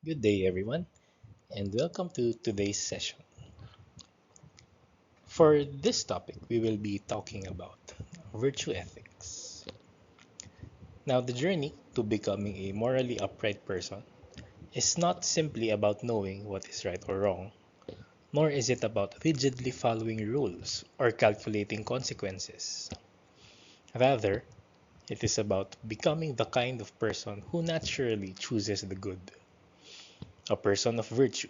Good day, everyone, and welcome to today's session. For this topic, we will be talking about virtue ethics. Now, the journey to becoming a morally upright person is not simply about knowing what is right or wrong, nor is it about rigidly following rules or calculating consequences. Rather, it is about becoming the kind of person who naturally chooses the good, a person of virtue.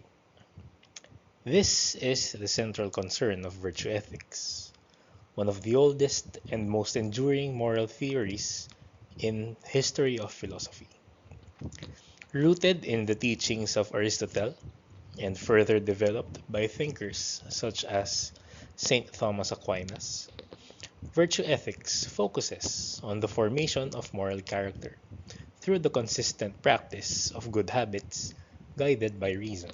This is the central concern of virtue ethics, one of the oldest and most enduring moral theories in history of philosophy. Rooted in the teachings of Aristotle and further developed by thinkers such as St. Thomas Aquinas, virtue ethics focuses on the formation of moral character through the consistent practice of good habits guided by reason.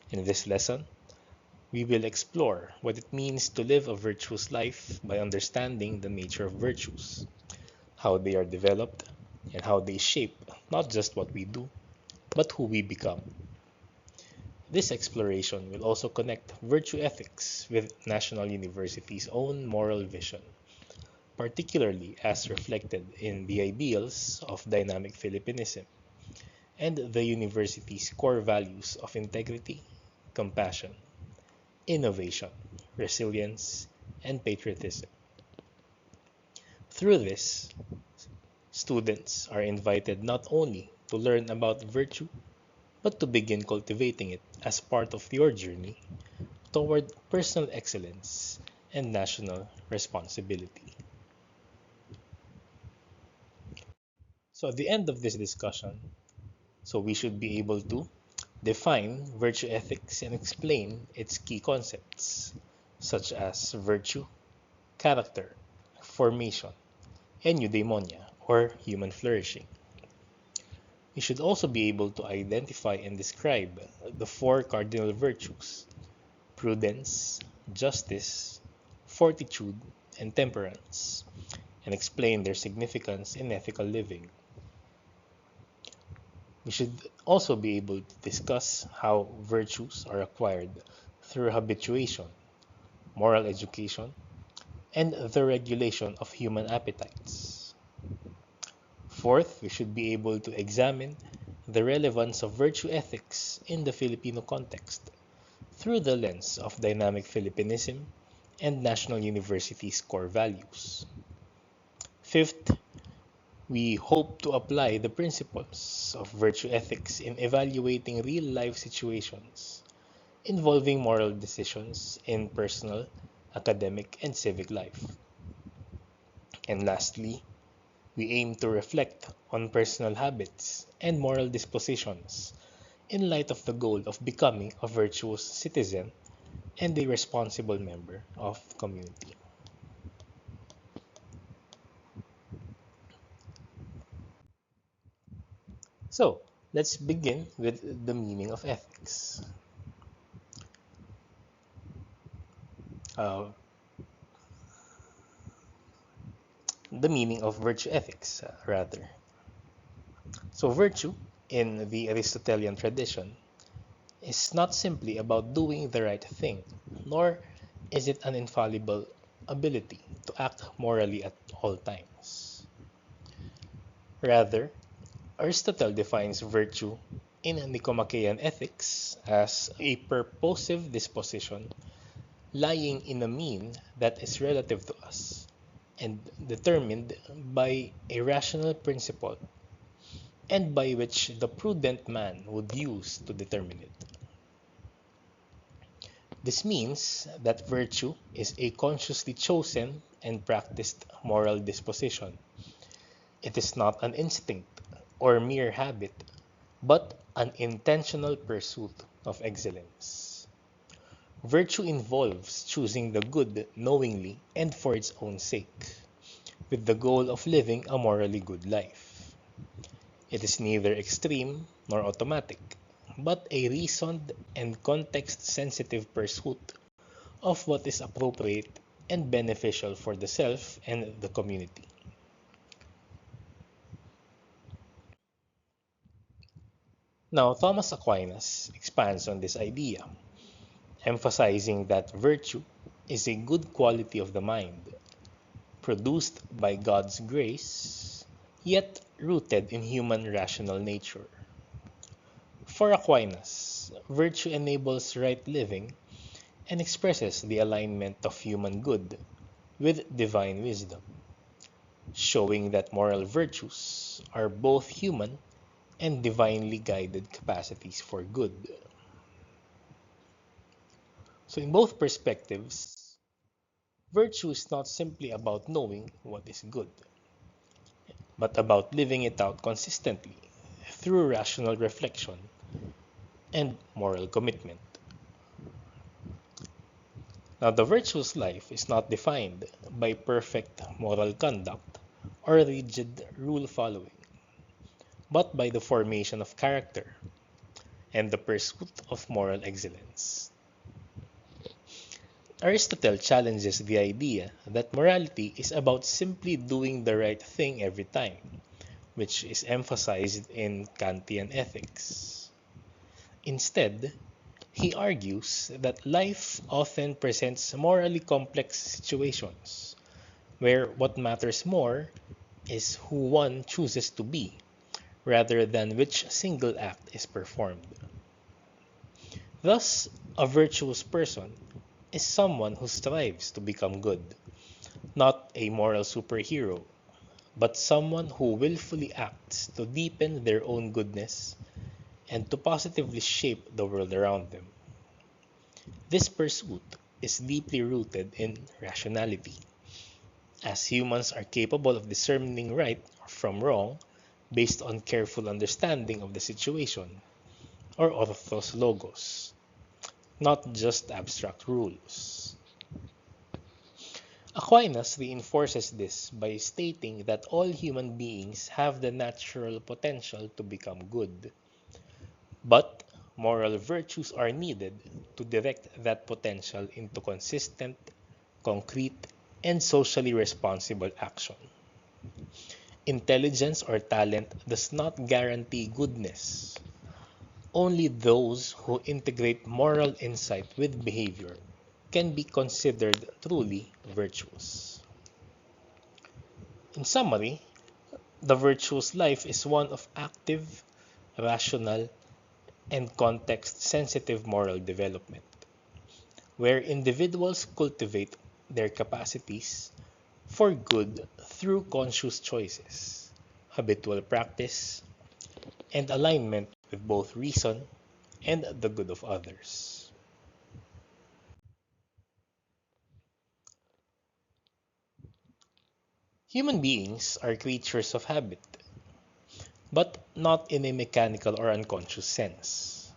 In this lesson, we will explore what it means to live a virtuous life by understanding the nature of virtues, how they are developed, and how they shape not just what we do, but who we become. This exploration will also connect virtue ethics with National University's own moral vision, particularly as reflected in the ideals of dynamic Philippinism and the university's core values of integrity, compassion, innovation, resilience, and patriotism. Through this, students are invited not only to learn about virtue, but to begin cultivating it as part of your journey toward personal excellence and national responsibility. So, at the end of this discussion, we should be able to define virtue ethics and explain its key concepts, such as virtue, character, formation, and eudaimonia, or human flourishing. We should also be able to identify and describe the four cardinal virtues: prudence, justice, fortitude, and temperance, and explain their significance in ethical living. We should also be able to discuss how virtues are acquired through habituation, moral education, and the regulation of human appetites. Fourth, we should be able to examine the relevance of virtue ethics in the Filipino context through the lens of dynamic Philippinism and National University's core values. Fifth, we hope to apply the principles of virtue ethics in evaluating real life situations involving moral decisions in personal, academic, and civic life. And lastly, we aim to reflect on personal habits and moral dispositions in light of the goal of becoming a virtuous citizen and a responsible member of the community. So, let's begin with the meaning of ethics. Uh, the meaning of virtue ethics, rather. So, virtue in the Aristotelian tradition is not simply about doing the right thing, nor is it an infallible ability to act morally at all times. Rather, Aristotle defines virtue in Nicomachean Ethics as a purposive disposition lying in a mean that is relative to us and determined by a rational principle and by which the prudent man would use to determine it. This means that virtue is a consciously chosen and practiced moral disposition. It is not an instinct or mere habit, but an intentional pursuit of excellence. Virtue involves choosing the good knowingly and for its own sake, with the goal of living a morally good life. It is neither extreme nor automatic, but a reasoned and context-sensitive pursuit of what is appropriate and beneficial for the self and the community. Now, Thomas Aquinas expands on this idea, emphasizing that virtue is a good quality of the mind, produced by God's grace, yet rooted in human rational nature. For Aquinas, virtue enables right living and expresses the alignment of human good with divine wisdom, showing that moral virtues are both human and divinely guided capacities for good. So, in both perspectives, virtue is not simply about knowing what is good, but about living it out consistently through rational reflection and moral commitment. Now, the virtuous life is not defined by perfect moral conduct or rigid rule following, but by the formation of character and the pursuit of moral excellence. Aristotle challenges the idea that morality is about simply doing the right thing every time, which is emphasized in Kantian ethics. Instead, he argues that life often presents morally complex situations, where what matters more is who one chooses to be, rather than which single act is performed. Thus, a virtuous person is someone who strives to become good, not a moral superhero, but someone who willfully acts to deepen their own goodness and to positively shape the world around them. This pursuit is deeply rooted in rationality, as humans are capable of discerning right from wrong based on careful understanding of the situation, or orthos logos, not just abstract rules. Aquinas reinforces this by stating that all human beings have the natural potential to become good, but moral virtues are needed to direct that potential into consistent, concrete, and socially responsible action. Intelligence or talent does not guarantee goodness. Only those who integrate moral insight with behavior can be considered truly virtuous. In summary, the virtuous life is one of active, rational, and context-sensitive moral development, where individuals cultivate their capacities for good through conscious choices, habitual practice, and alignment with both reason and the good of others. Human beings are creatures of habit, but not in a mechanical or unconscious sense.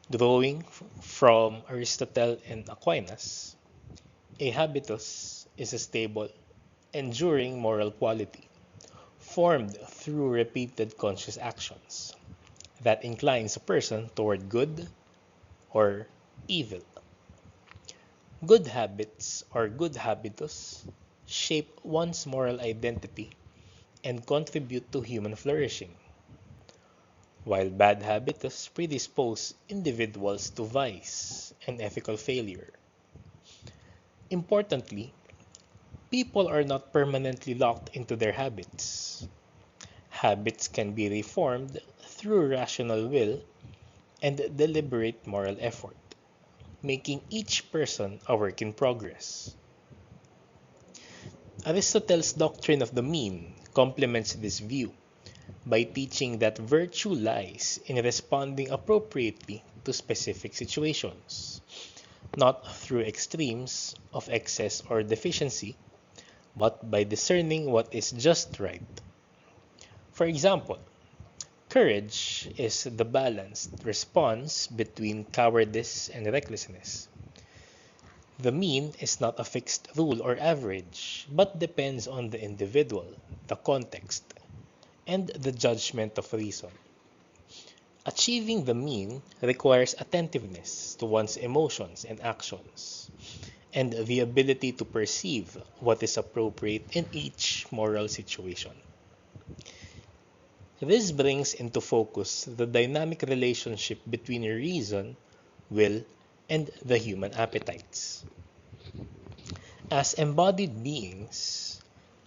Drawing from Aristotle and Aquinas, a habitus is a stable, enduring moral quality formed through repeated conscious actions that inclines a person toward good or evil. Good habits or good habitus shape one's moral identity and contribute to human flourishing, while bad habitus predispose individuals to vice and ethical failure. Importantly, people are not permanently locked into their habits. Habits can be reformed through rational will and deliberate moral effort, making each person a work in progress. Aristotle's doctrine of the mean complements this view by teaching that virtue lies in responding appropriately to specific situations, not through extremes of excess or deficiency, but by discerning what is just right. For example, courage is the balanced response between cowardice and recklessness. The mean is not a fixed rule or average, but depends on the individual, the context, and the judgment of reason. Achieving the mean requires attentiveness to one's emotions and actions, and the ability to perceive what is appropriate in each moral situation. This brings into focus the dynamic relationship between reason, will, and the human appetites. As embodied beings,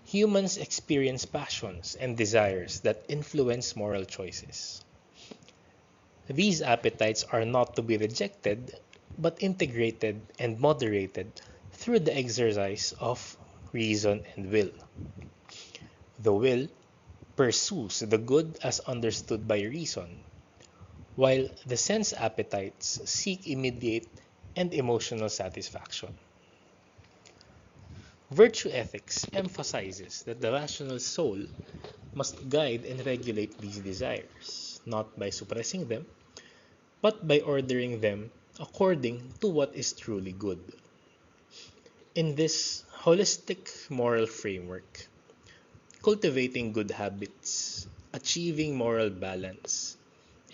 humans experience passions and desires that influence moral choices. These appetites are not to be rejected, but integrated and moderated through the exercise of reason and will. The will pursues the good as understood by reason, while the sense appetites seek immediate and emotional satisfaction. Virtue ethics emphasizes that the rational soul must guide and regulate these desires, not by suppressing them, but by ordering them according to what is truly good. In this holistic moral framework, cultivating good habits, achieving moral balance,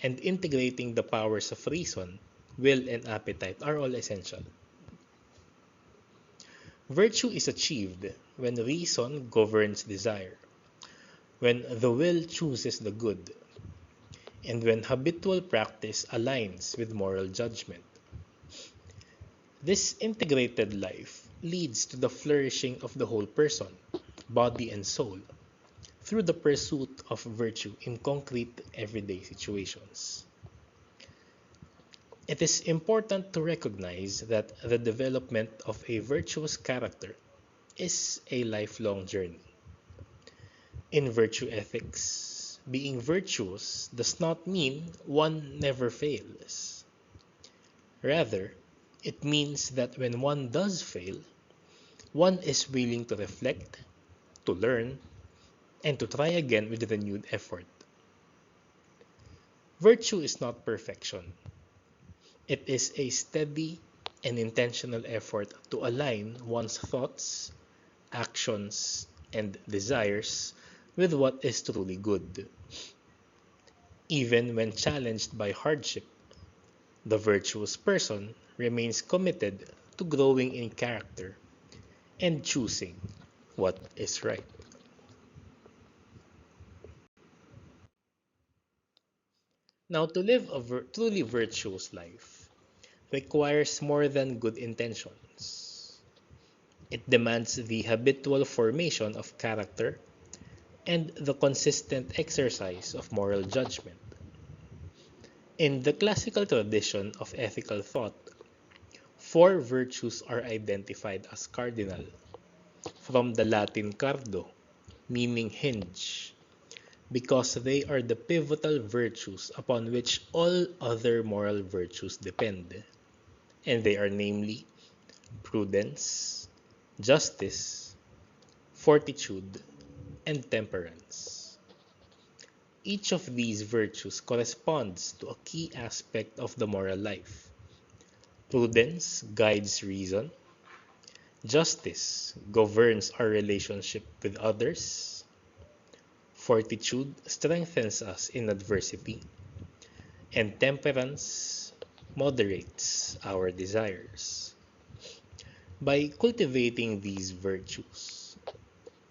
and integrating the powers of reason, will, and appetite are all essential. Virtue is achieved when reason governs desire, when the will chooses the good, and when habitual practice aligns with moral judgment. This integrated life leads to the flourishing of the whole person, body and soul, through the pursuit of virtue in concrete everyday situations. It is important to recognize that the development of a virtuous character is a lifelong journey. In virtue ethics, being virtuous does not mean one never fails. Rather, it means that when one does fail, one is willing to reflect, to learn, and to try again with renewed effort. Virtue is not perfection. It is a steady and intentional effort to align one's thoughts, actions, and desires with what is truly good. Even when challenged by hardship, the virtuous person remains committed to growing in character and choosing what is right. Now, to live a truly virtuous life requires more than good intentions. It demands the habitual formation of character and the consistent exercise of moral judgment. In the classical tradition of ethical thought, four virtues are identified as cardinal, from the Latin cardo, meaning hinge, because they are the pivotal virtues upon which all other moral virtues depend, and they are namely prudence, justice, fortitude, and temperance. Each of these virtues corresponds to a key aspect of the moral life. Prudence guides reason, justice governs our relationship with others, fortitude strengthens us in adversity, and temperance moderates our desires. By cultivating these virtues,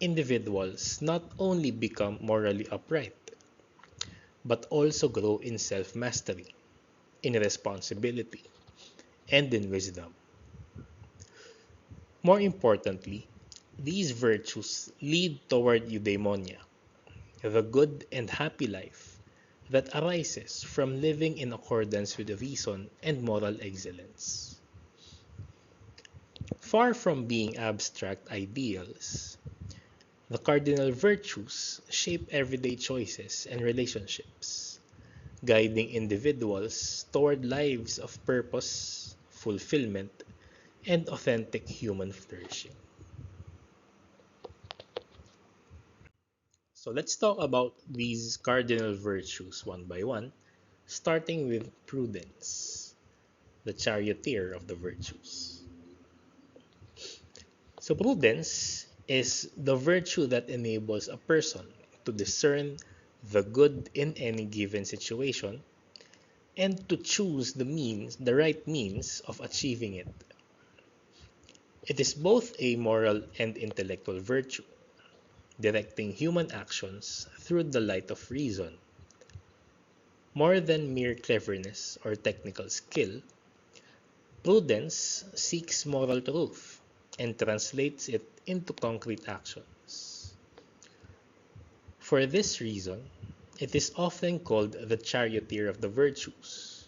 individuals not only become morally upright, but also grow in self-mastery, in responsibility, and in wisdom. More importantly, these virtues lead toward eudaimonia, the good and happy life that arises from living in accordance with reason and moral excellence. Far from being abstract ideals, the cardinal virtues shape everyday choices and relationships, guiding individuals toward lives of purpose, fulfillment, and authentic human flourishing. So let's talk about these cardinal virtues one by one, starting with prudence, the charioteer of the virtues. So prudence is the virtue that enables a person to discern the good in any given situation and to choose the right means of achieving it. It is both a moral and intellectual virtue. directing human actions through the light of reason. More than mere cleverness or technical skill, prudence seeks moral truth and translates it into concrete actions. For this reason, it is often called the charioteer of the virtues,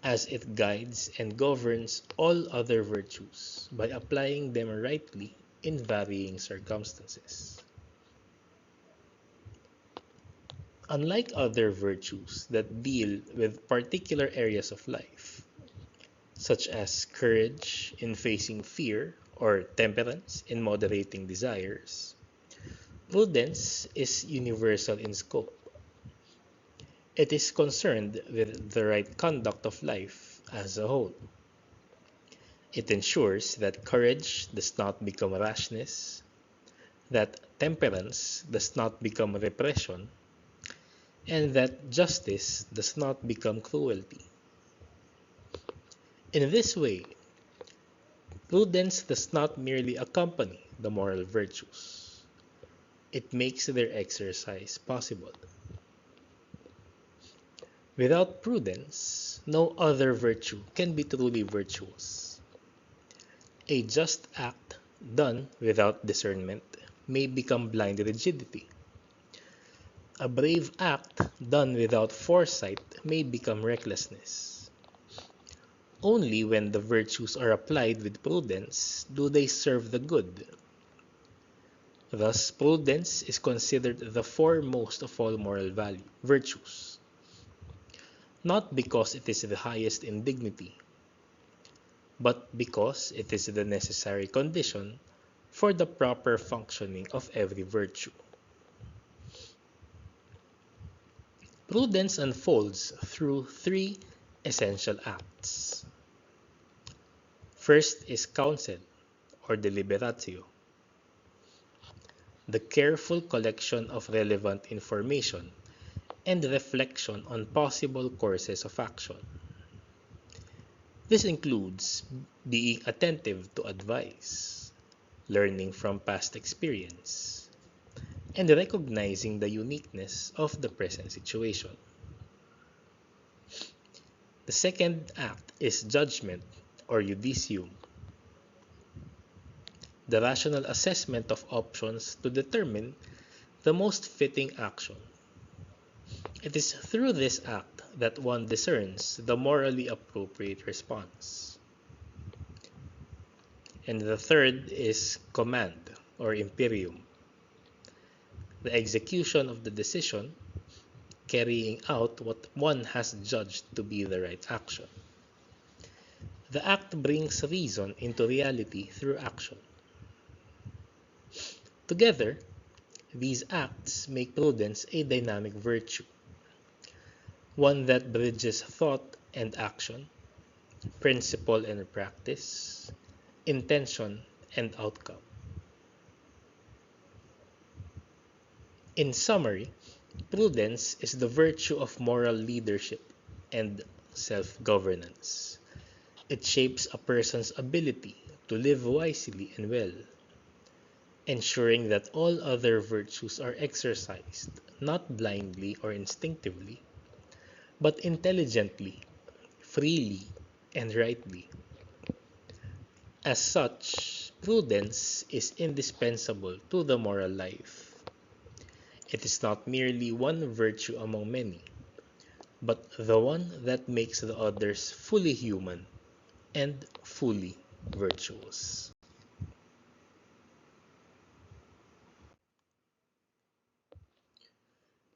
as it guides and governs all other virtues by applying them rightly in varying circumstances. Unlike other virtues that deal with particular areas of life, such as courage in facing fear or temperance in moderating desires, prudence is universal in scope. It is concerned with the right conduct of life as a whole. It ensures that courage does not become rashness, that temperance does not become repression, and that justice does not become cruelty. In this way, prudence does not merely accompany the moral virtues, it makes their exercise possible. Without prudence, no other virtue can be truly virtuous. A just act done without discernment may become blind rigidity. A brave act done without foresight may become recklessness. Only when the virtues are applied with prudence do they serve the good. Thus, prudence is considered the foremost of all moral virtues, not because it is the highest in dignity, but because it is the necessary condition for the proper functioning of every virtue. Prudence unfolds through three essential acts. First is counsel, or deliberatio, the careful collection of relevant information and reflection on possible courses of action. This includes being attentive to advice, learning from past experience, and recognizing the uniqueness of the present situation. The second act is judgment, or judicium, the rational assessment of options to determine the most fitting action. It is through this act that one discerns the morally appropriate response. And the third is command, or imperium, the execution of the decision, carrying out what one has judged to be the right action. The act brings reason into reality through action. Together, these acts make prudence a dynamic virtue, one that bridges thought and action, principle and practice, intention and outcome. In summary, prudence is the virtue of moral leadership and self-governance. It shapes a person's ability to live wisely and well, ensuring that all other virtues are exercised not blindly or instinctively, but intelligently, freely, and rightly. As such, prudence is indispensable to the moral life. It is not merely one virtue among many, but the one that makes the others fully human and fully virtuous.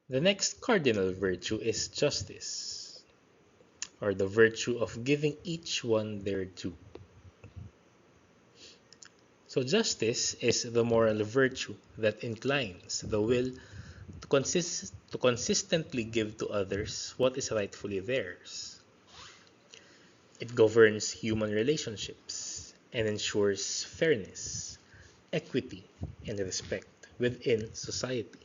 The next cardinal virtue is justice, or the virtue of giving each one their due. So justice is the moral virtue that inclines the will to consistently give to others what is rightfully theirs. It governs human relationships and ensures fairness, equity, and respect within society.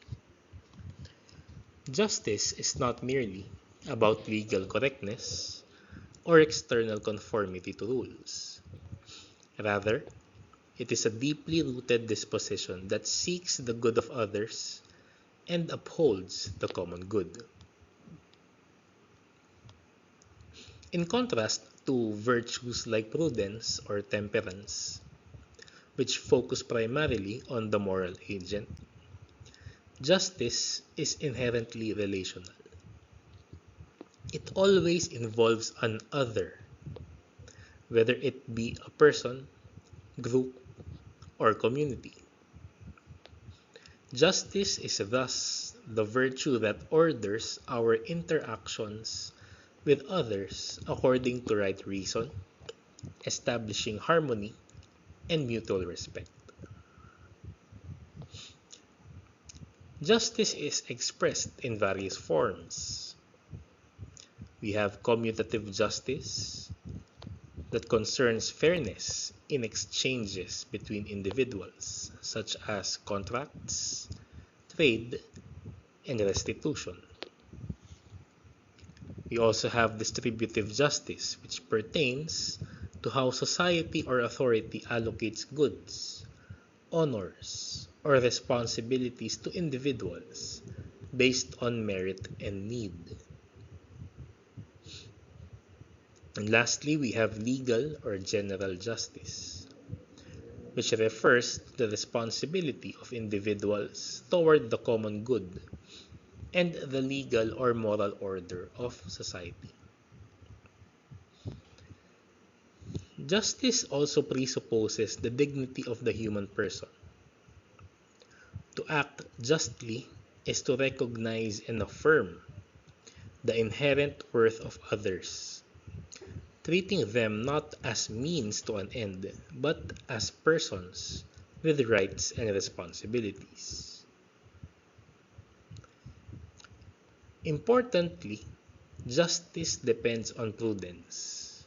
Justice is not merely about legal correctness or external conformity to rules. Rather, It is a deeply rooted disposition that seeks the good of others and upholds the common good. In contrast to virtues like prudence or temperance, which focus primarily on the moral agent, justice is inherently relational. It always involves an other, whether it be a person, group, or community. Justice is thus the virtue that orders our interactions with others according to right reason, establishing harmony and mutual respect. Justice is expressed in various forms. We have commutative justice that concerns fairness in exchanges between individuals, such as contracts, trade, and restitution. We also have distributive justice, which pertains to how society or authority allocates goods, honors, or responsibilities to individuals based on merit and need. And lastly, we have legal or general justice, which refers to the responsibility of individuals toward the common good and the legal or moral order of society. Justice also presupposes the dignity of the human person. To act justly is to recognize and affirm the inherent worth of others, treating them not as means to an end, but as persons with rights and responsibilities. Importantly, justice depends on prudence.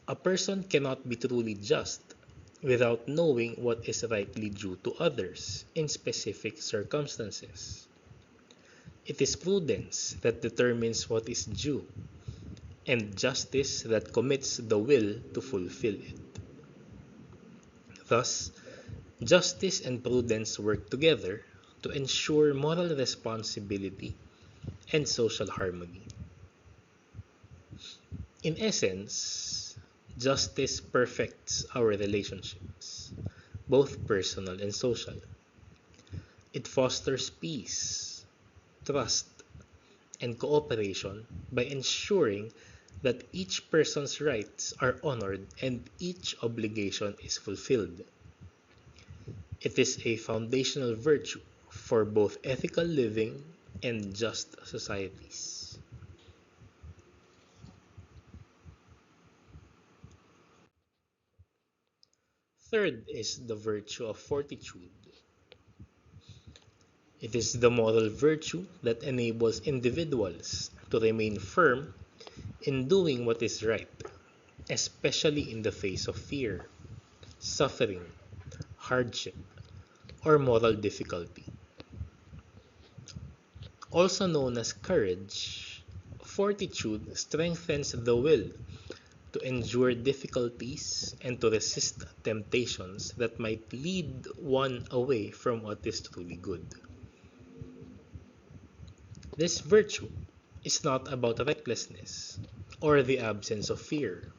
A person cannot be truly just without knowing what is rightly due to others in specific circumstances. It is prudence that determines what is due, and justice that commits the will to fulfill it. Thus, justice and prudence work together to ensure moral responsibility and social harmony. In essence, justice perfects our relationships, both personal and social. It fosters peace, trust, and cooperation by ensuring that each person's rights are honored and each obligation is fulfilled. It is a foundational virtue for both ethical living and just societies. Third is the virtue of fortitude. It is the moral virtue that enables individuals to remain firm in doing what is right, especially in the face of fear, suffering, hardship, or moral difficulty. Also known as courage, fortitude strengthens the will to endure difficulties and to resist temptations that might lead one away from what is truly good. This virtue is not about recklessness or the absence of fear.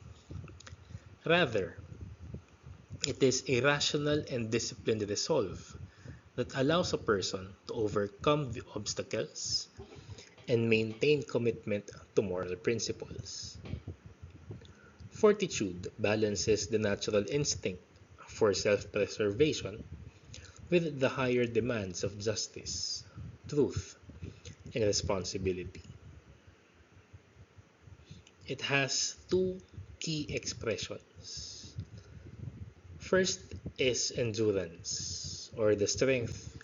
Rather, it is a rational and disciplined resolve that allows a person to overcome the obstacles and maintain commitment to moral principles. Fortitude balances the natural instinct for self-preservation with the higher demands of justice, truth, and responsibility. It has two key expressions. First is endurance, or the strength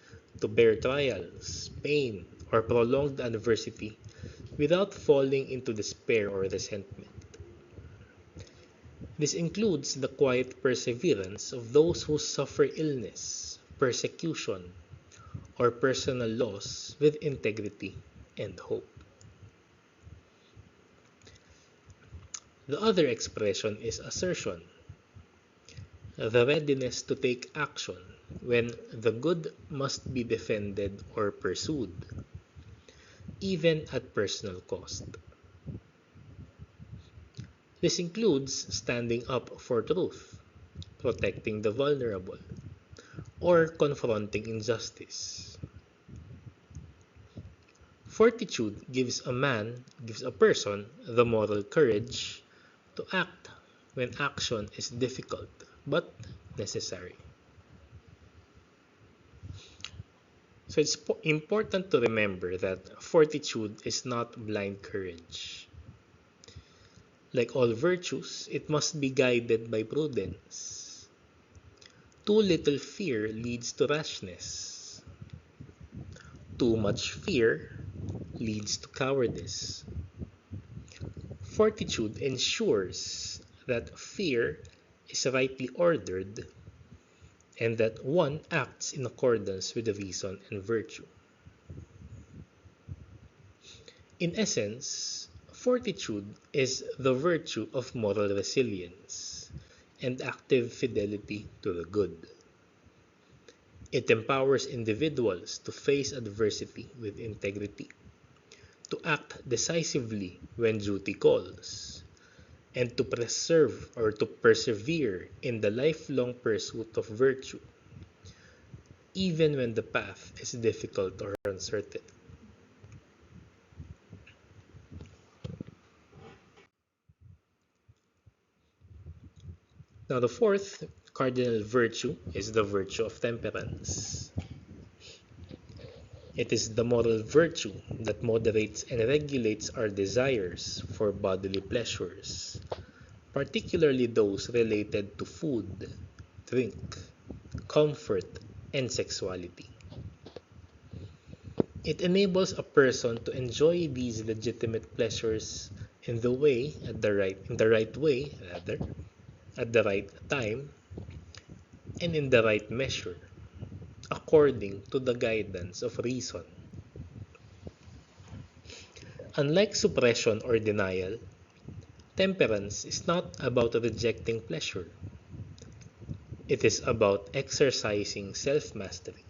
to bear trials, pain, or prolonged adversity without falling into despair or resentment. This includes the quiet perseverance of those who suffer illness, persecution, or personal loss with integrity and hope. The other expression is assertion. the readiness to take action when the good must be defended or pursued, even at personal cost. This includes standing up for truth, protecting the vulnerable, or confronting injustice. Fortitude gives a person the moral courage to act when action is difficult but necessary. So it's important to remember that fortitude is not blind courage. Like all virtues, it must be guided by prudence. Too little fear leads to rashness. Too much fear leads to cowardice. Fortitude ensures that fear is rightly ordered and that one acts in accordance with reason and virtue. In essence, fortitude is the virtue of moral resilience and active fidelity to the good. It empowers individuals to face adversity with integrity, to act decisively when duty calls, and to preserve or to persevere in the lifelong pursuit of virtue, even when the path is difficult or uncertain. Now, the fourth cardinal virtue is the virtue of temperance. It is the moral virtue that moderates and regulates our desires for bodily pleasures, particularly those related to food, drink, comfort, and sexuality. It enables a person to enjoy these legitimate pleasures in the right way rather, at the right time, and in the right measure, according to the guidance of reason. Unlike suppression or denial, temperance is not about rejecting pleasure. It is about exercising self-mastery.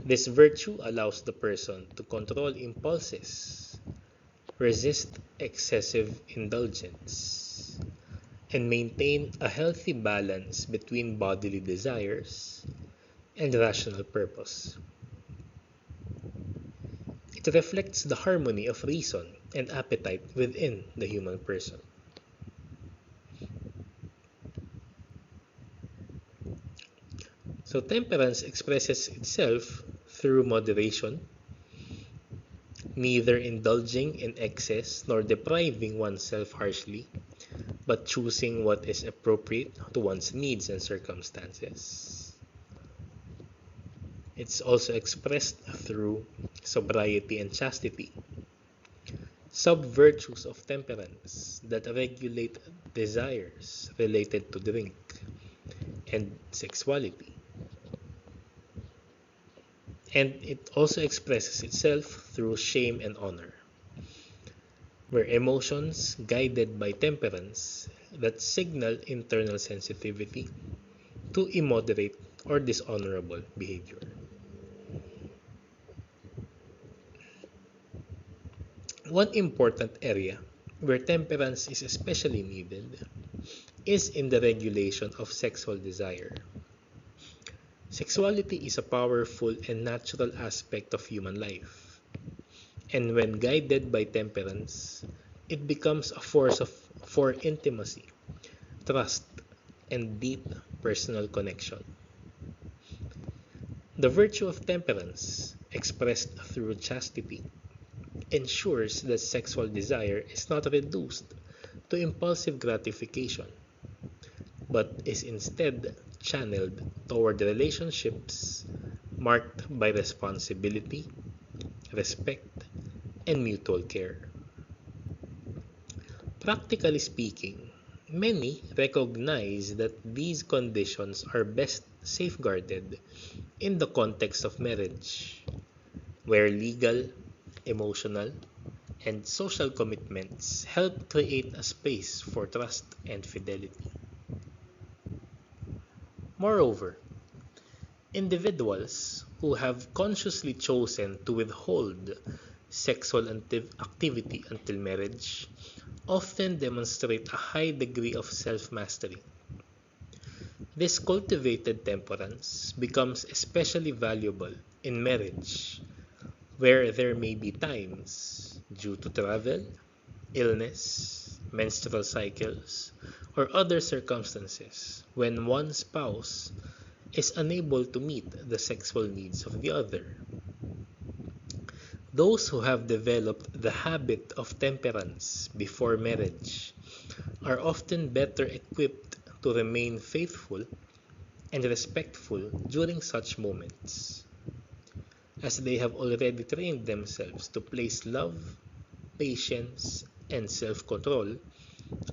This virtue allows the person to control impulses, resist excessive indulgence, and maintain a healthy balance between bodily desires and rational purpose. It reflects the harmony of reason and appetite within the human person. So temperance expresses itself through moderation, neither indulging in excess nor depriving oneself harshly, but choosing what is appropriate to one's needs and circumstances. It's also expressed through sobriety and chastity, sub-virtues of temperance that regulate desires related to drink and sexuality. And it also expresses itself through shame and honor, where emotions guided by temperance that signal internal sensitivity to immoderate or dishonorable behavior. One important area where temperance is especially needed is in the regulation of sexual desire. Sexuality is a powerful and natural aspect of human life, and when guided by temperance, it becomes a for intimacy, trust, and deep personal connection. The virtue of temperance, expressed through chastity, ensures that sexual desire is not reduced to impulsive gratification, but is instead channeled toward relationships marked by responsibility, respect, and mutual care. Practically speaking, many recognize that these conditions are best safeguarded in the context of marriage, where legal, emotional, and social commitments help create a space for trust and fidelity. Moreover, individuals who have consciously chosen to withhold sexual activity until marriage often demonstrate a high degree of self-mastery. This cultivated temperance becomes especially valuable in marriage, where there may be times, due to travel, illness, menstrual cycles, or other circumstances, when one spouse is unable to meet the sexual needs of the other. Those who have developed the habit of temperance before marriage are often better equipped to remain faithful and respectful during such moments, as they have already trained themselves to place love, patience, and self-control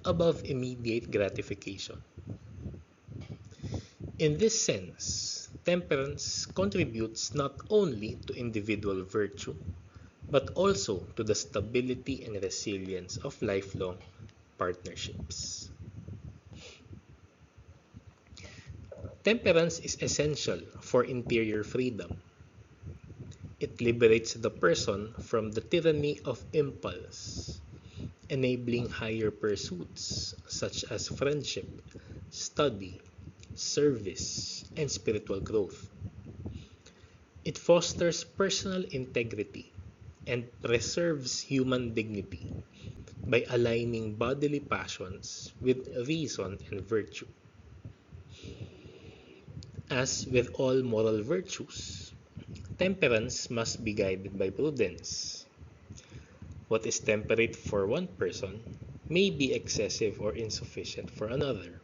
above immediate gratification. In this sense, temperance contributes not only to individual virtue, but also to the stability and resilience of lifelong partnerships. Temperance is essential for interior freedom. It liberates the person from the tyranny of impulse, enabling higher pursuits such as friendship, study, service, and spiritual growth. It fosters personal integrity and preserves human dignity by aligning bodily passions with reason and virtue. As with all moral virtues, temperance must be guided by prudence. What is temperate for one person may be excessive or insufficient for another,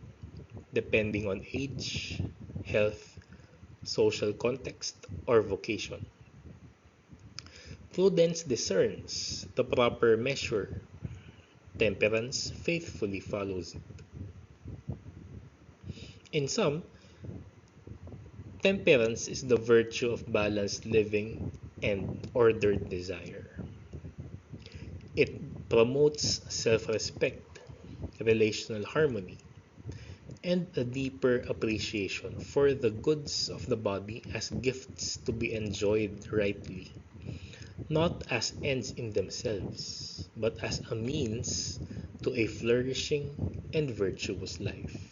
depending on age, health, social context, or vocation. Prudence discerns the proper measure. Temperance faithfully follows it. In sum, temperance is the virtue of balanced living and ordered desire. It promotes self-respect, relational harmony, and a deeper appreciation for the goods of the body as gifts to be enjoyed rightly, not as ends in themselves, but as a means to a flourishing and virtuous life.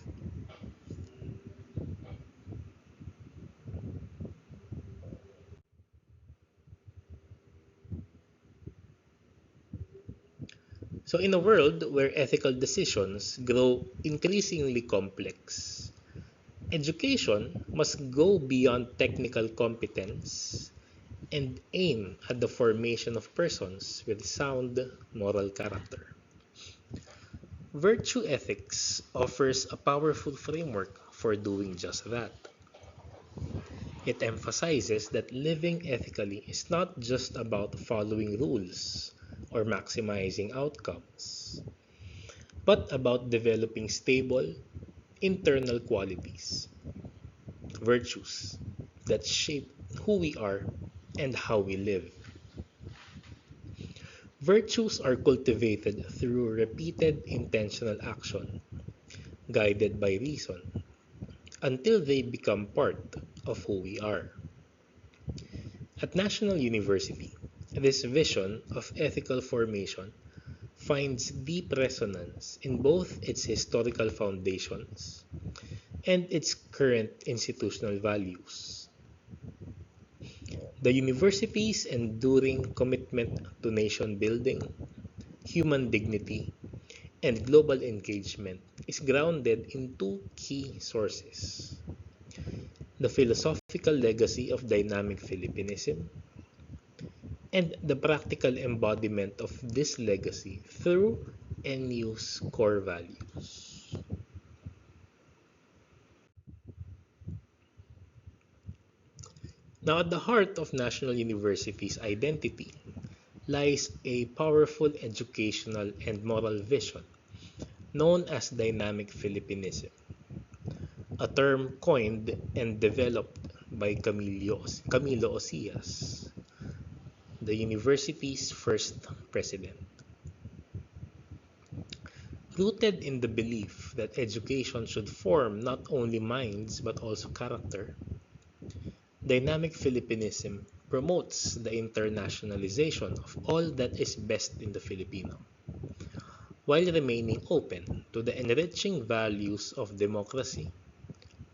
So, in a world where ethical decisions grow increasingly complex, education must go beyond technical competence and aim at the formation of persons with sound moral character. Virtue ethics offers a powerful framework for doing just that. It emphasizes that living ethically is not just about following rules or maximizing outcomes, but about developing stable, internal qualities, virtues that shape who we are and how we live. Virtues are cultivated through repeated intentional action, guided by reason, until they become part of who we are. At National University, this vision of ethical formation finds deep resonance in both its historical foundations and its current institutional values. The university's enduring commitment to nation building, human dignity, and global engagement is grounded in two key sources: the philosophical legacy of dynamic Philippinism and the practical embodiment of this legacy through NU's core values. Now, at the heart of National University's identity lies a powerful educational and moral vision known as dynamic Philippinism, a term coined and developed by Camilo Osias, the university's first president. Rooted in the belief that education should form not only minds but also character, dynamic Filipinism promotes the internationalization of all that is best in the Filipino, while remaining open to the enriching values of democracy,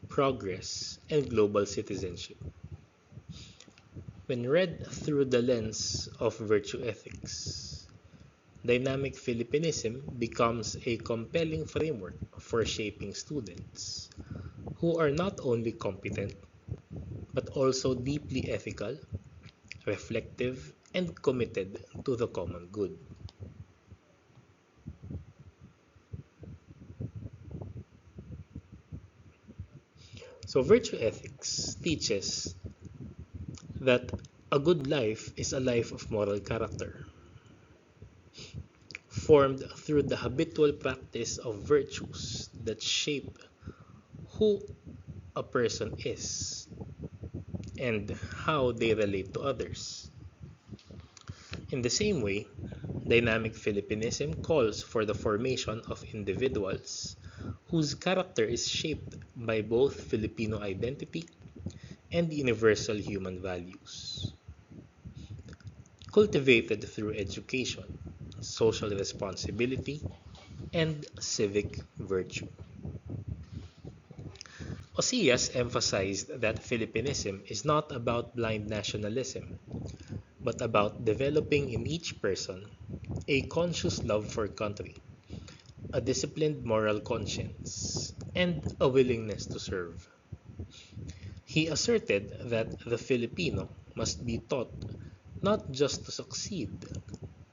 progress, and global citizenship. When read through the lens of virtue ethics, dynamic Filipinism becomes a compelling framework for shaping students who are not only competent but also deeply ethical, reflective, and committed to the common good. So, virtue ethics teaches that a good life is a life of moral character, formed through the habitual practice of virtues that shape who a person is and how they relate to others. In the same way, dynamic Filipinism calls for the formation of individuals whose character is shaped by both Filipino identity and universal human values, cultivated through education, social responsibility, and civic virtue. Osias emphasized that Filipinism is not about blind nationalism, but about developing in each person a conscious love for country, a disciplined moral conscience, and a willingness to serve. He asserted that the Filipino must be taught not just to succeed,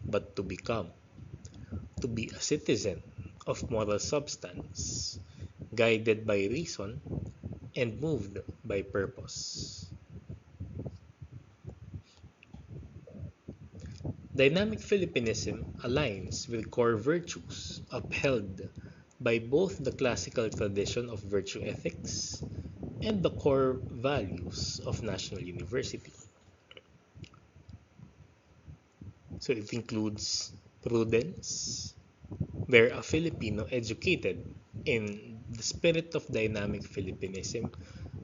but to become, to be a citizen of moral substance, guided by reason and moved by purpose. Dynamic Filipinism aligns with core virtues upheld by both the classical tradition of virtue ethics and the core values of National University. So it includes prudence, where a Filipino educated in the spirit of dynamic Filipinism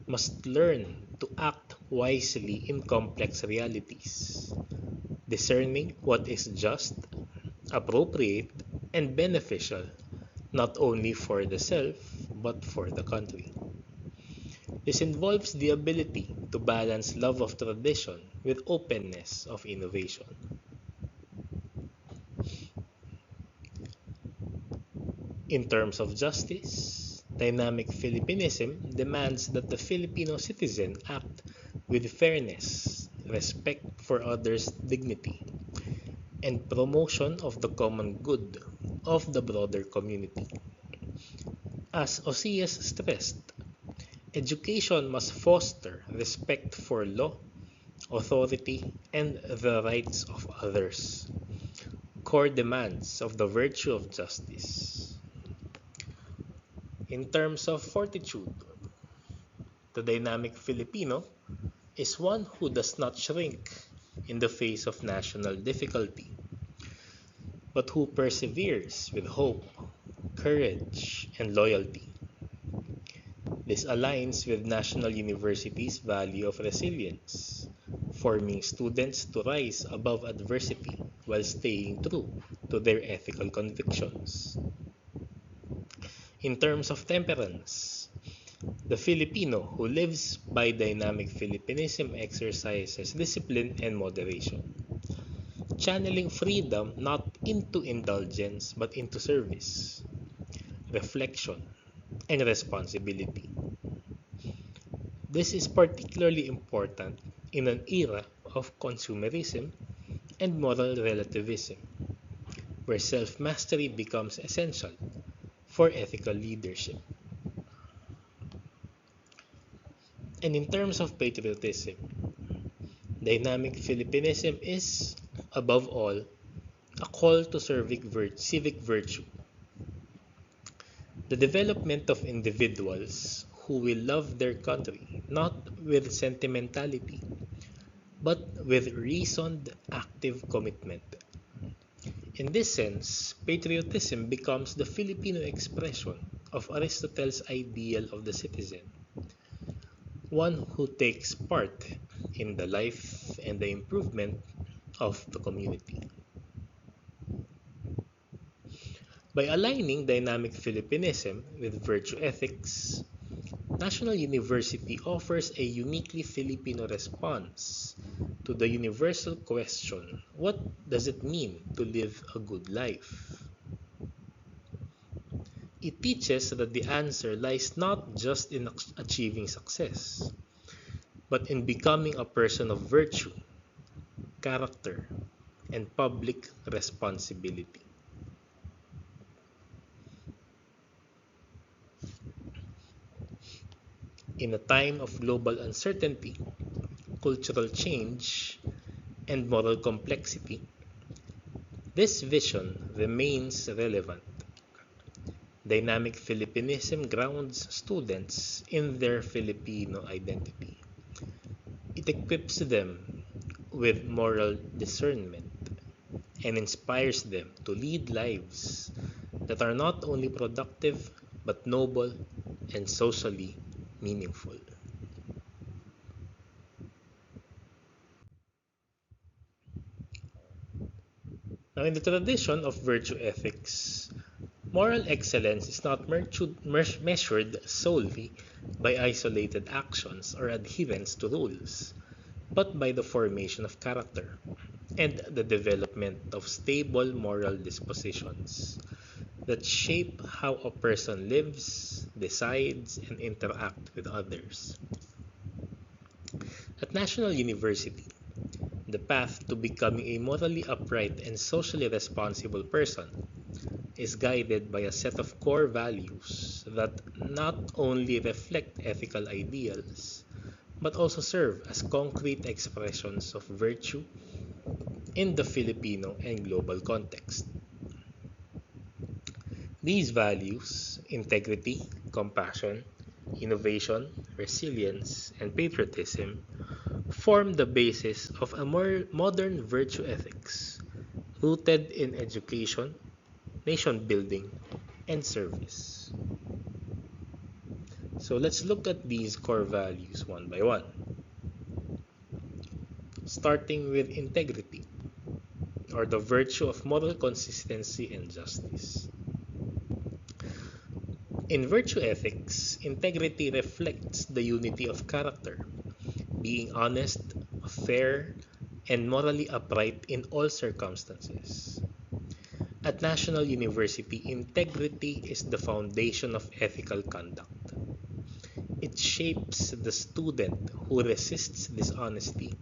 must learn to act wisely in complex realities, discerning what is just, appropriate, and beneficial not only for the self but for the country. This involves the ability to balance love of tradition with openness of innovation. In terms of justice, dynamic Filipinism demands that the Filipino citizen act with fairness, respect for others' dignity, and promotion of the common good of the broader community. As Osias stressed, education must foster respect for law, authority, and the rights of others, core demands of the virtue of justice. In terms of fortitude, the dynamic Filipino is one who does not shrink in the face of national difficulty, but who perseveres with hope, courage, and loyalty. This aligns with National University's value of resilience, forming students to rise above adversity while staying true to their ethical convictions. In terms of temperance, the Filipino who lives by dynamic Filipinism exercises discipline and moderation, channeling freedom not into indulgence but into service, reflection, and responsibility. This is particularly important in an era of consumerism and moral relativism, where self-mastery becomes essential for ethical leadership. And in terms of patriotism, dynamic Filipinism is, above all, a call to civic virtue, the development of individuals who will love their country not with sentimentality but with reasoned active commitment. In this sense, patriotism becomes the Filipino expression of Aristotle's ideal of the citizen, one who takes part in the life and the improvement of the community. By aligning dynamic Filipinism with virtue ethics, National University offers a uniquely Filipino response to the universal question, what does it mean to live a good life? It teaches that the answer lies not just in achieving success, but in becoming a person of virtue, character, and public responsibility. In a time of global uncertainty, cultural change, and moral complexity, this vision remains relevant. Dynamic Filipinism grounds students in their Filipino identity. It equips them with moral discernment and inspires them to lead lives that are not only productive but noble and socially meaningful. Now, in the tradition of virtue ethics, moral excellence is not measured solely by isolated actions or adherence to rules, but by the formation of character and the development of stable moral dispositions that shape how a person lives, decides, and interacts with others. At National University, the path to becoming a morally upright and socially responsible person is guided by a set of core values that not only reflect ethical ideals, but also serve as concrete expressions of virtue in the Filipino and global context. These values, integrity, compassion, innovation, resilience, and patriotism, form the basis of a more modern virtue ethics rooted in education, nation building, and service. So let's look at these core values one by one. Starting with integrity, or the virtue of moral consistency and justice. In virtue ethics, integrity reflects the unity of character, being honest, fair, and morally upright in all circumstances. At National University, integrity is the foundation of ethical conduct. It shapes the student who resists dishonesty,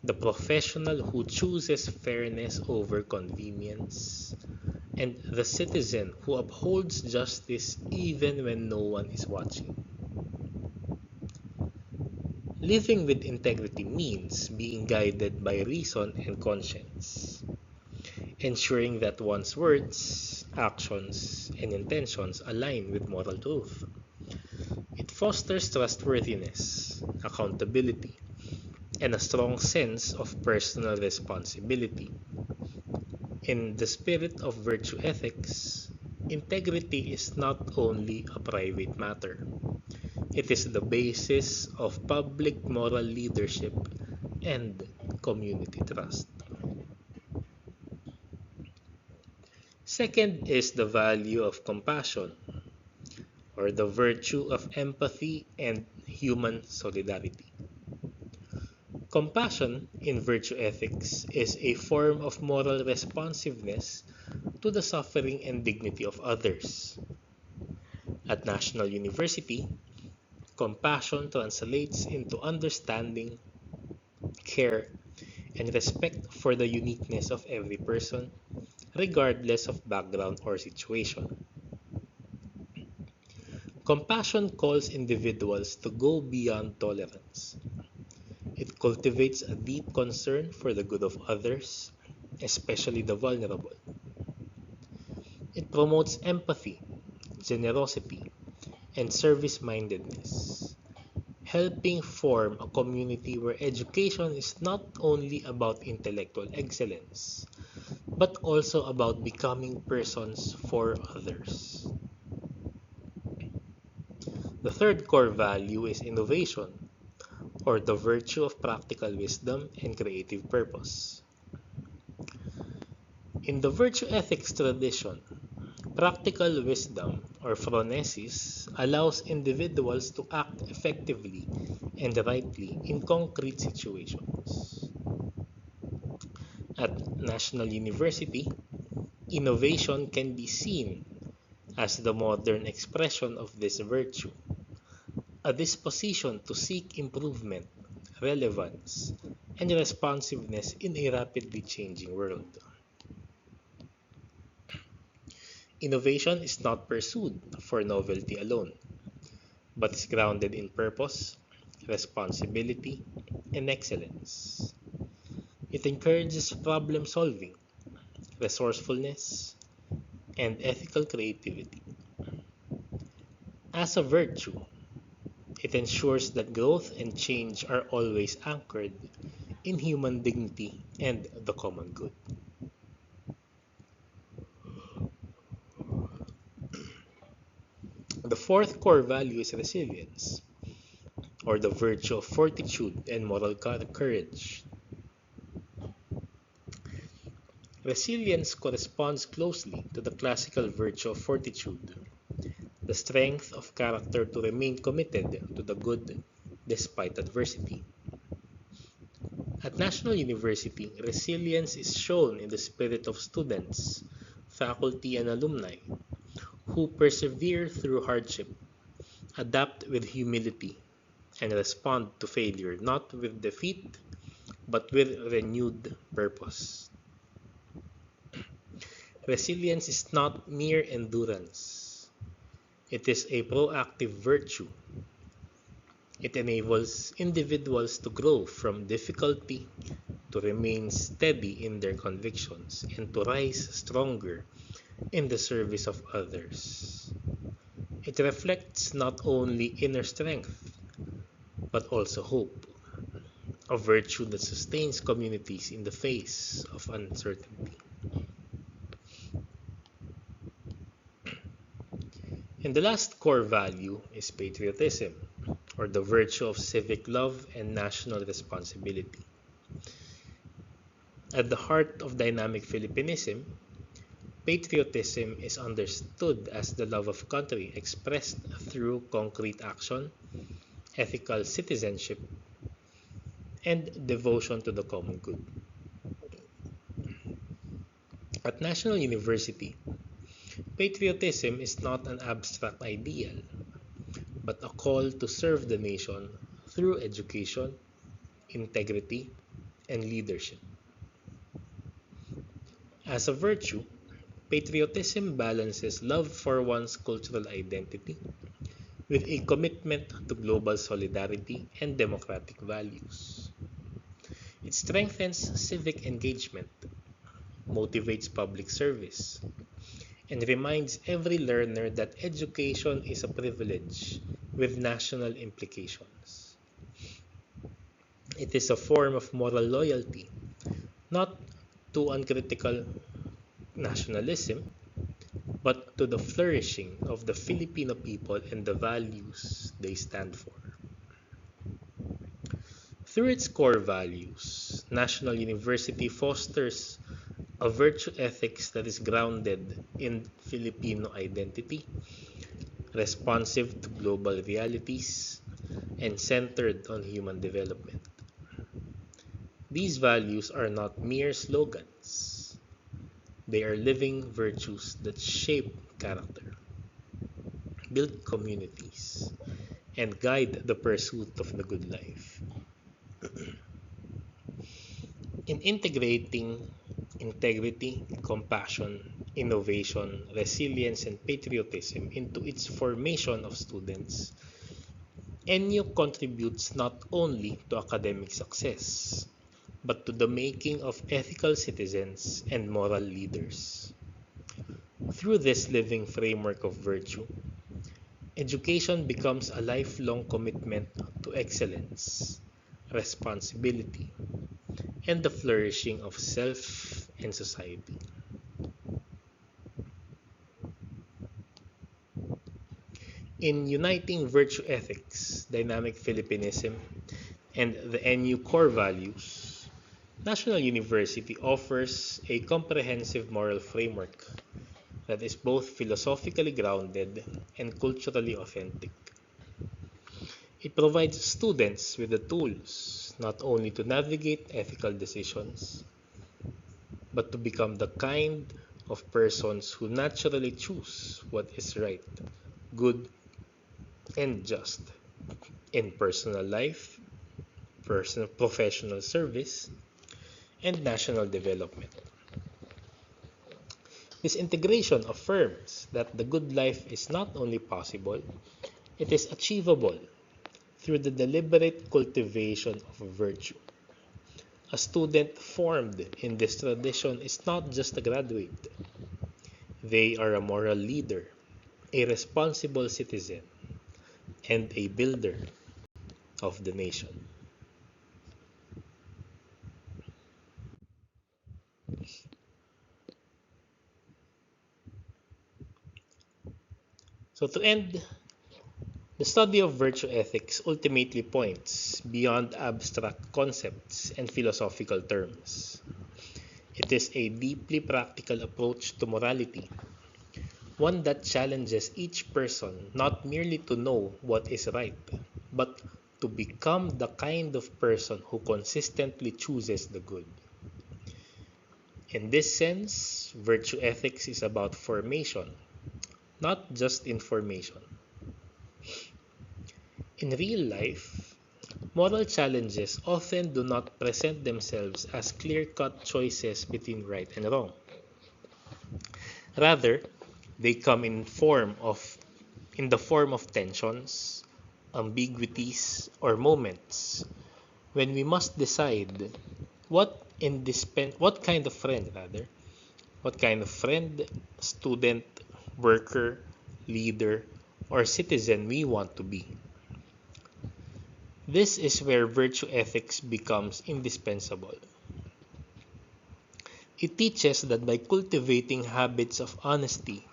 the professional who chooses fairness over convenience, and the citizen who upholds justice even when no one is watching. Living with integrity means being guided by reason and conscience, ensuring that one's words, actions, and intentions align with moral truth. It fosters trustworthiness, accountability, and a strong sense of personal responsibility. In the spirit of virtue ethics, integrity is not only a private matter, it is the basis of public moral leadership and community trust. Second is the value of compassion, or the virtue of empathy and human solidarity. Compassion in virtue ethics is a form of moral responsiveness to the suffering and dignity of others. At National University, compassion translates into understanding, care, and respect for the uniqueness of every person, regardless of background or situation. Compassion calls individuals to go beyond tolerance. It cultivates a deep concern for the good of others, especially the vulnerable. It promotes empathy, generosity, and service mindedness, helping form a community where education is not only about intellectual excellence, but also about becoming persons for others. The third core value is innovation, or the virtue of practical wisdom and creative purpose. In the virtue ethics tradition, practical wisdom, or phronesis, allows individuals to act effectively and rightly in concrete situations. At National University, innovation can be seen as the modern expression of this virtue, a disposition to seek improvement, relevance, and responsiveness in a rapidly changing world. Innovation is not pursued for novelty alone, but is grounded in purpose, responsibility, and excellence. It encourages problem solving, resourcefulness, and ethical creativity. As a virtue, it ensures that growth and change are always anchored in human dignity and the common good. The fourth core value is resilience, or the virtue of fortitude and moral courage. Resilience corresponds closely to the classical virtue of fortitude, the strength of character to remain committed to the good despite adversity. At National University, resilience is shown in the spirit of students, faculty, and alumni who persevere through hardship, adapt with humility, and respond to failure not with defeat but with renewed purpose. Resilience is not mere endurance. It is a proactive virtue. It enables individuals to grow from difficulty, to remain steady in their convictions, and to rise stronger in the service of others. It reflects not only inner strength, but also hope, a virtue that sustains communities in the face of uncertainty. And the last core value is patriotism, or the virtue of civic love and national responsibility. At the heart of dynamic Filipinism, patriotism is understood as the love of country expressed through concrete action, ethical citizenship, and devotion to the common good. At National University, patriotism is not an abstract ideal, but a call to serve the nation through education, integrity, and leadership. As a virtue, patriotism balances love for one's cultural identity with a commitment to global solidarity and democratic values. It strengthens civic engagement, motivates public service, and reminds every learner that education is a privilege with national implications. It is a form of moral loyalty, not to uncritical nationalism, but to the flourishing of the Filipino people and the values they stand for. Through its core values, National University fosters a virtue ethics that is grounded in Filipino identity, responsive to global realities, and centered on human development. These values are not mere slogans. They are living virtues that shape character, build communities, and guide the pursuit of the good life. In integrating integrity, compassion, innovation, resilience, and patriotism into its formation of students, NU contributes not only to academic success, but to the making of ethical citizens and moral leaders. Through this living framework of virtue, education becomes a lifelong commitment to excellence, responsibility, and the flourishing of self and society. In Uniting Virtue Ethics, Dynamic Philippinism, and the NU Core Values, National University offers a comprehensive moral framework that is both philosophically grounded and culturally authentic. It provides students with the tools not only to navigate ethical decisions, but to become the kind of persons who naturally choose what is right, good, and just in personal life, personal professional service, and national development. This integration affirms that the good life is not only possible, it is achievable through the deliberate cultivation of virtue. A student formed in this tradition is not just a graduate, they are a moral leader, a responsible citizen, and a builder of the nation. So, to end, the study of virtue ethics ultimately points beyond abstract concepts and philosophical terms. It is a deeply practical approach to morality, one that challenges each person not merely to know what is right, but to become the kind of person who consistently chooses the good. In this sense, virtue ethics is about formation, not just information. In real life, moral challenges often do not present themselves as clear-cut choices between right and wrong. Rather, they come in the form of tensions, ambiguities, or moments when we must decide what kind of friend rather, what kind of friend, student, worker, leader, or citizen we want to be. This is where virtue ethics becomes indispensable. It teaches that by cultivating habits of honesty,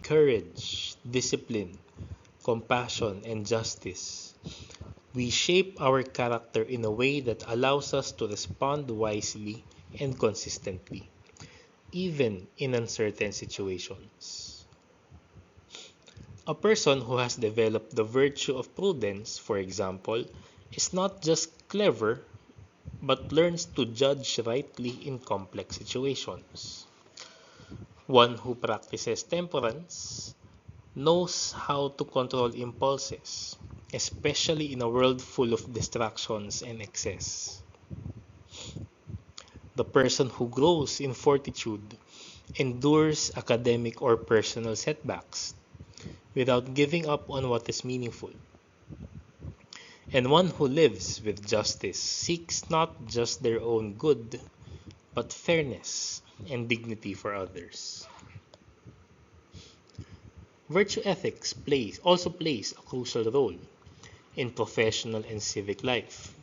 courage, discipline, compassion, and justice, we shape our character in a way that allows us to respond wisely and consistently, even in uncertain situations. A person who has developed the virtue of prudence, for example, is not just clever but learns to judge rightly in complex situations. One who practices temperance knows how to control impulses, especially in a world full of distractions and excess. The person who grows in fortitude endures academic or personal setbacks without giving up on what is meaningful. And one who lives with justice seeks not just their own good, but fairness and dignity for others. Virtue ethics also plays a crucial role in professional and civic life.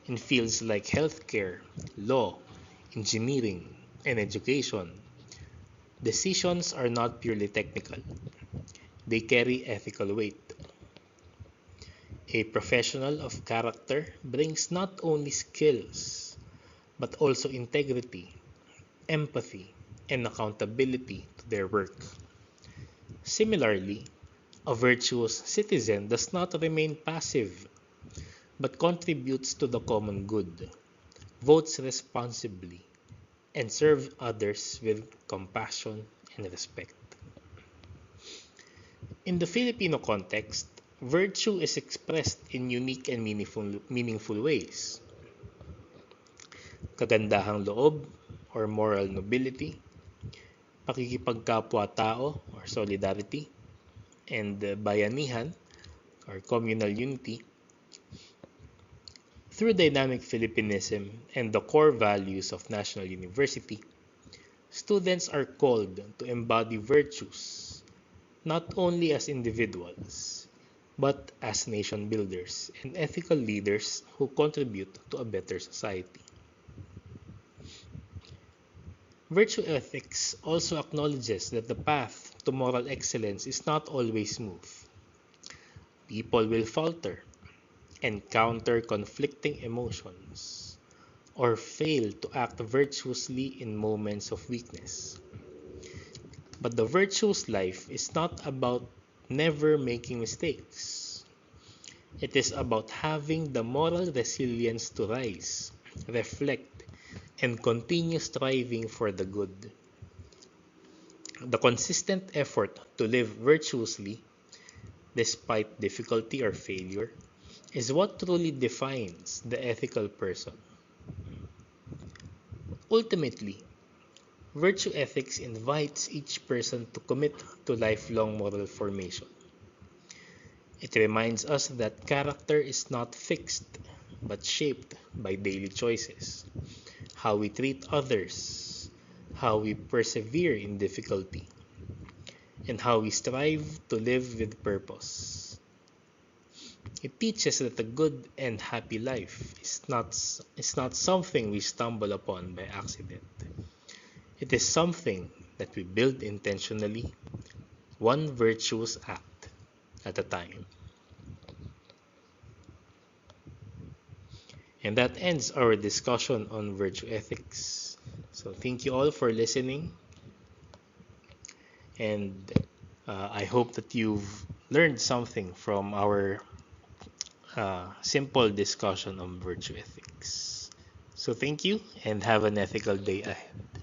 In fields like healthcare, law, engineering, and education, decisions are not purely technical, they carry ethical weight. A professional of character brings not only skills, but also integrity, empathy, and accountability to their work. Similarly, a virtuous citizen does not remain passive, but contributes to the common good, votes responsibly, and serves others with compassion and respect. In the Filipino context, virtue is expressed in unique and meaningful ways. Kagandahang loob or moral nobility, pakikipagkapwa-tao or solidarity, and bayanihan or communal unity. Through dynamic Philippinism and the core values of National University, students are called to embody virtues not only as individuals, but as nation builders and ethical leaders who contribute to a better society. Virtue ethics also acknowledges that the path to moral excellence is not always smooth. People will falter, encounter conflicting emotions, or fail to act virtuously in moments of weakness. But the virtuous life is not about never making mistakes. It is about having the moral resilience to rise, reflect, and continue striving for the good. The consistent effort to live virtuously, despite difficulty or failure, is what truly defines the ethical person. Ultimately, virtue ethics invites each person to commit to lifelong moral formation. It reminds us that character is not fixed, but shaped by daily choices, how we treat others, how we persevere in difficulty, and how we strive to live with purpose. It teaches that a good and happy life is not something we stumble upon by accident. It is something that we build intentionally, one virtuous act at a time. And that ends our discussion on virtue ethics. So thank you all for listening, and I hope that you've learned something from our simple discussion on virtue ethics. So thank you and have an ethical day ahead.